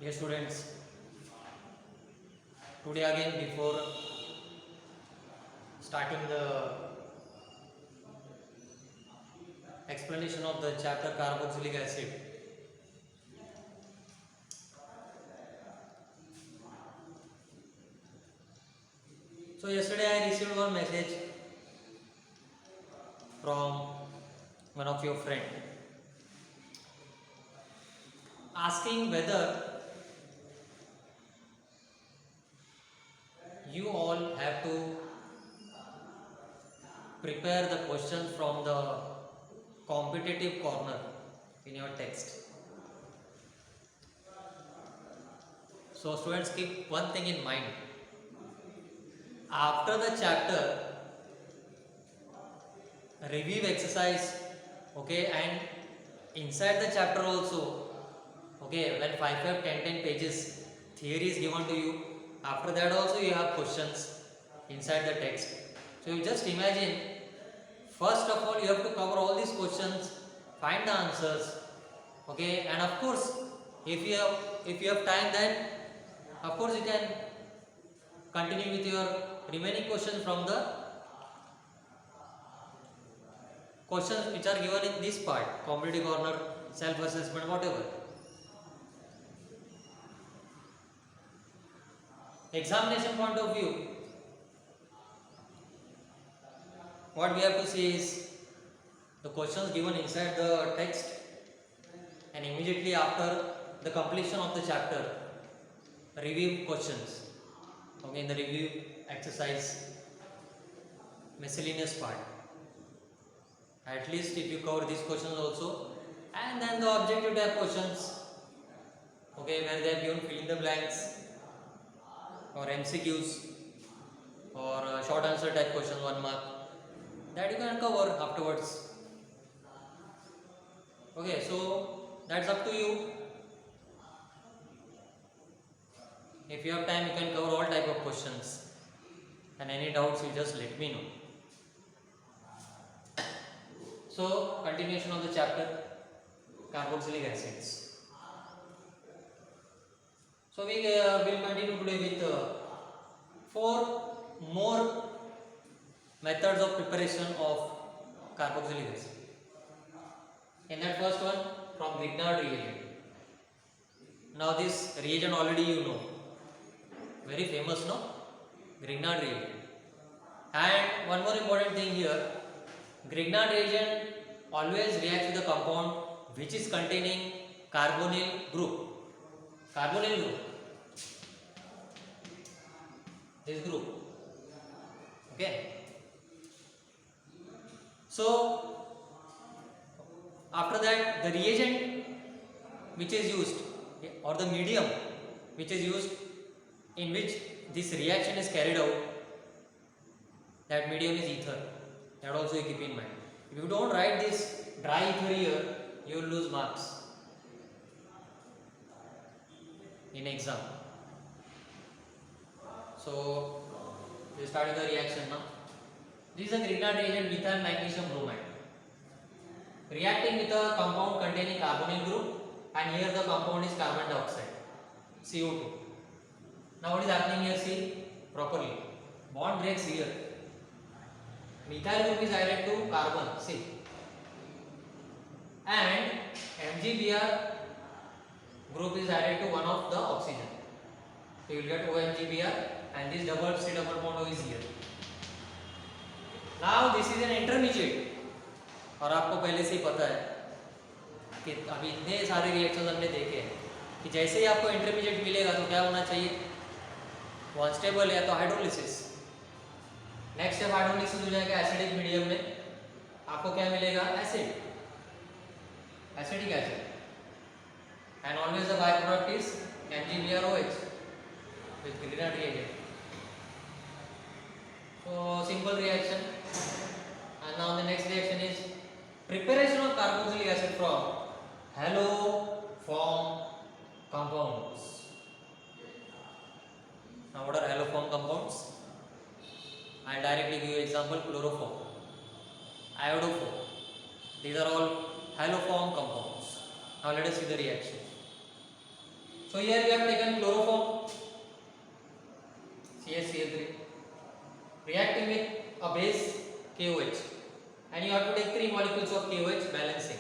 Dear students, today again before starting the explanation of the chapter carboxylic acid, so yesterday I received one message from one of your friend asking whether you all have to prepare the questions from the competitive corner in your text. So students, keep one thing in mind. After the chapter review exercise, okay, and inside the chapter also, okay, when 5, 10 pages theory is given to you, after that also you have questions inside the text. So you just imagine, first of all you have to cover all these questions, find the answers, okay, and of course if you have time, then of course you can continue with your remaining questions from the questions which are given in this part, competitive corner, self assessment, whatever. Examination point of view, what we have to see is the questions given inside the text, and immediately after the completion of the chapter, review questions, okay, in the review exercise miscellaneous part. At least if you cover these questions also, and then the objective type questions, okay, where they have given fill in the blanks or MCQs or short answer type question 1 mark, that you can cover afterwards. Okay, so that's up to you. If you have time, you can cover all type of questions, and any doubts you just let me know. So continuation of the chapter carboxylic acids. So we will continue today with 4 more methods of preparation of carboxylic acid. In that first one, from Grignard reagent. Now this reagent already you know, very famous, no? Grignard reagent. And one more important thing here, Grignard reagent always reacts with a compound which is containing carbonyl group. Carbonyl group. This group. Okay. So after that, the reagent which is used, or the medium which is used in which this reaction is carried out, that medium is ether. That also you keep in mind. If you don't write this dry ether here, you will lose marks in exam. So we start with the reaction now. This is a Grignard reagent, methyl magnesium bromide, reacting with a compound containing carbonyl group, and here the compound is carbon dioxide, CO2. Now what is happening here? See properly. Bond breaks here. Methyl group is added to carbon, see, and MgBr group is added to one of the oxygen. So you will get OMgBr, and this double C double bond O is here. Now this is an intermediate, और आपको पहले से ही पता है कि अभी इतने सारे रिएक्शंस हमने देखे हैं कि जैसे ही आपको इंटरमीडिएट मिलेगा तो क्या होना चाहिए, वन स्टेबल है तो हाइड्रोलिसिस, नेक्स्ट स्टेप हाइड्रोलिसिस हो जाएगा एसिडिक मीडियम में, आपको क्या मिलेगा, acid, acidic acid, and always the byproduct is MgBrOH with Grignard reagent. So simple reaction. And now the next reaction is preparation of carboxylic acid from haloform compounds. Now what are haloform compounds? I will directly give you example: chloroform, iodoform. These are all haloform compounds. Now let us see the reaction. So here we have taken chloroform CaCl3 reacting with a base KOH, and you have to take 3 molecules of KOH balancing.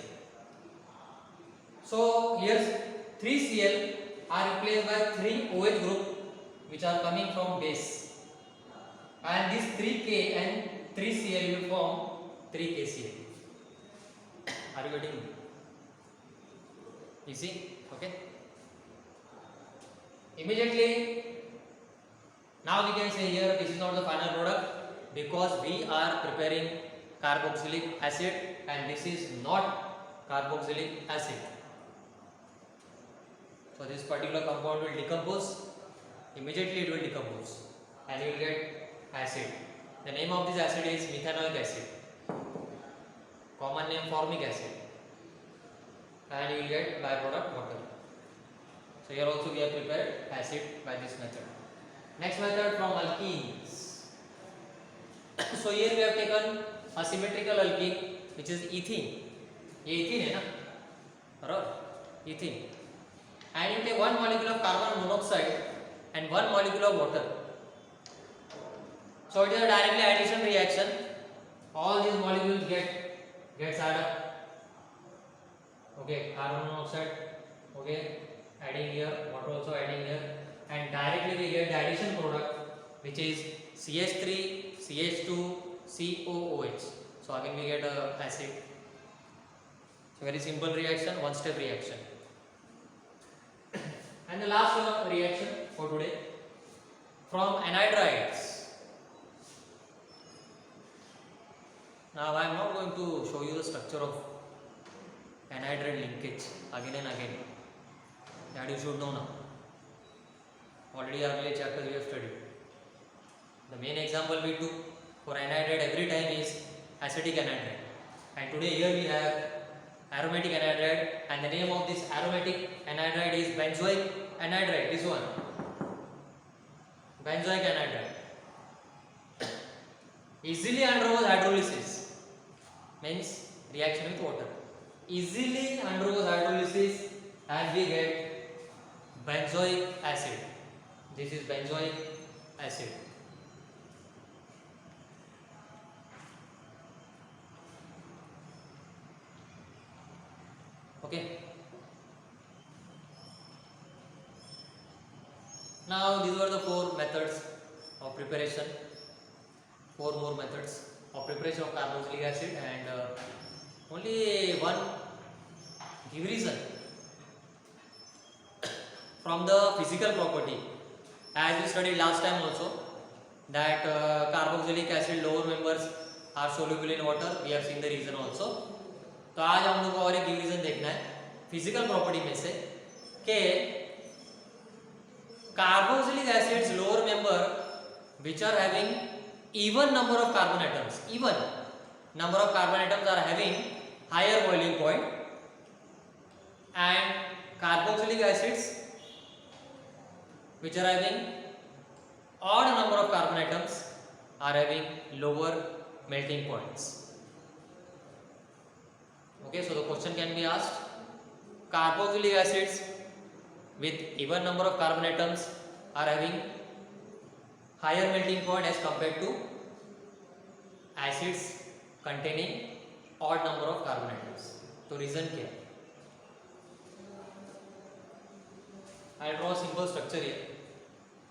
So here 3 Cl are replaced by 3 OH group which are coming from base, and this 3K and 3 Cl will form 3 KCl. Are you getting me? Easy? Okay. Immediately now we can say here this is not the final product because we are preparing carboxylic acid and this is not carboxylic acid. So this particular compound will decompose, immediately it will decompose and you will get acid. The name of this acid is methanoic acid, common name formic acid, and you will get byproduct water. So here also we have prepared acid by this method. Next method from alkenes. So here we have taken a symmetrical alkene which is ethene. ये ethene है ना, बराबर? Ethene. And you take 1 molecule of carbon monoxide and 1 molecule of water. So it is a directly addition reaction. All these molecules gets added up. Okay, carbon monoxide. Okay, adding here, water also adding here, and directly we get the addition product which is CH3, CH2, COOH. So again we get a acid. So very simple reaction, one step reaction. And the last reaction for today from anhydrides. Now I am not going to show you the structure of anhydride linkage again and again. That you should know now. Already earlier chapters we have studied. The main example we took for anhydride every time is acetic anhydride. And today here we have aromatic anhydride, and the name of this aromatic anhydride is benzoic anhydride. This one, benzoic anhydride. Easily undergoes hydrolysis, means reaction with water. Easily undergoes hydrolysis and we get benzoic acid. This is benzoic acid. Okay. Now these were the 4 methods of preparation. 4 more methods of preparation of carboxylic acid, and only one give reason from the physical property, as we studied last time also, that carboxylic acid lower members are soluble in water. We have seen the reason also. तो आज हम लोग को और एक reason देखना है physical property में से कि carboxylic acids lower member which are having even number of carbon atoms, even number of carbon atoms are having higher boiling point, and carboxylic acids which are having odd number of carbon atoms are having lower melting points. Okay, so the question can be asked, carboxylic acids with even number of carbon atoms are having higher melting point as compared to acids containing odd number of carbon atoms. तो reason क्या है? I'll draw a simple structure here.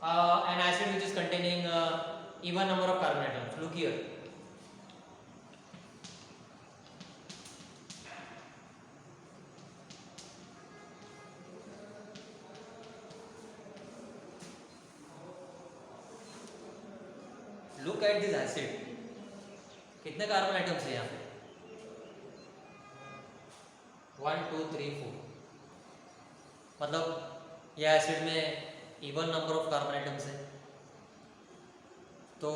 An acid which is containing even number of carbon atoms. Look here. Look at this acid. कितने carbon atoms है यहाँ पे? 1 2 3 4. मतलब यह acid में even number of carbon atoms है. तो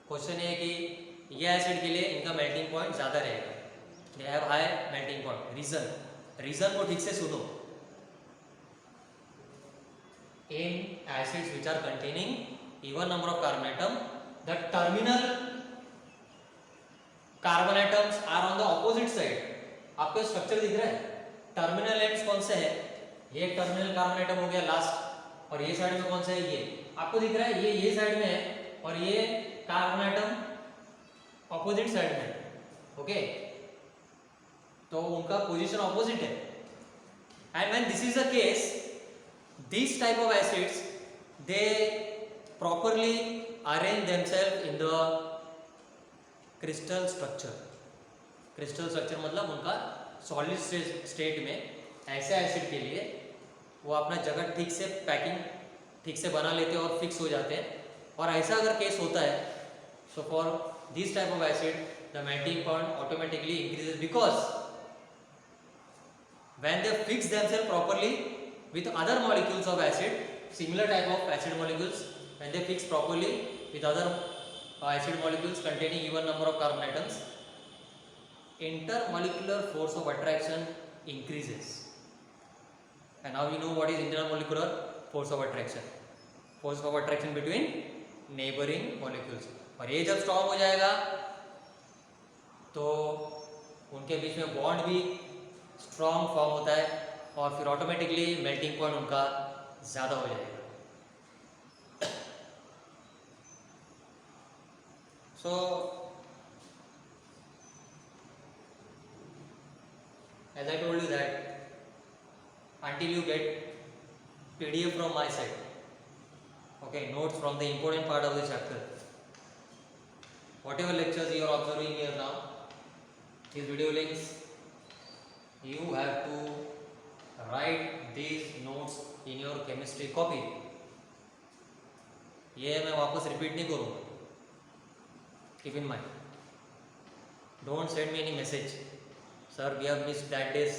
क्वेश्चन है कि यह एसिड के लिए इनका मेल्टिंग पॉइंट ज़्यादा रहेगा. They have high melting point. Reason को ठीक से सुनो. In acids which are containing even number of carbon atom, the terminal carbon atoms are on the opposite side. आपको स्ट्रक्चर दिख रहा है. टर्मिनल एंड्स कौन से है? ये एक टर्मिनल कार्बन एटम हो गया लास्ट, और ये साइड में कौन सा है, ये आपको दिख रहा है, ये साइड में है और ये कार्बन एटम ऑपोजिट साइड में है। ओके, तो उनका पोजीशन ऑपोजिट है। And when this is the case, this type of acids they properly arrange themselves in the crystal structure. crystal structure मतलब उनका सॉलिड स्टेट में ऐसे एसिड के लिए वो अपना जगह ठीक से पैकिंग ठीक से बना लेते हैं और फिक्स हो जाते हैं। और ऐसा अगर केस होता है, so for this type of acid the melting point automatically increases, because when they fix themselves properly with other molecules of acid, similar type of acid molecules, when they fix properly with other acid molecules containing even number of carbon atoms, intermolecular force of attraction increases. And now you know what is intermolecular force of attraction. Force of attraction between neighboring molecules. और ये जब strong हो जाएगा तो उनके बीच में bond भी strong form होता है और फिर ऑटोमेटिकली मेल्टिंग पॉइंट उनका ज़्यादा हो जाएगा। So as I told you that until you get PDF from my side, okay, notes from the important part of the chapter, whatever lectures you are observing here now, these video links, you have to write these notes in your chemistry copy. ये मैं वापस repeat नहीं करूँगा। Keep in mind, don't send me any message, sir we have missed that day's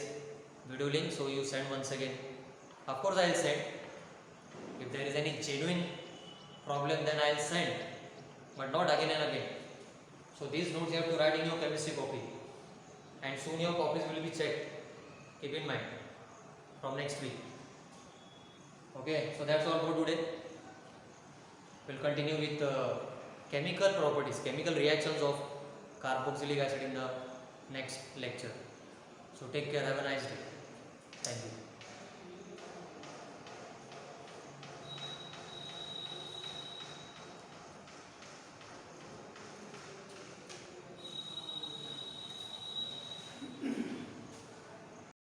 video link, so you send once again. Of course I'll send, if there is any genuine problem then I'll send, but not again and again. So these notes you have to write in your chemistry copy, and soon your copies will be checked. Keep in mind, from next week. Okay, so that's all for today. We'll continue with chemical properties, chemical reactions of carboxylic acid in the next lecture. So take care, have a nice day. Thank you.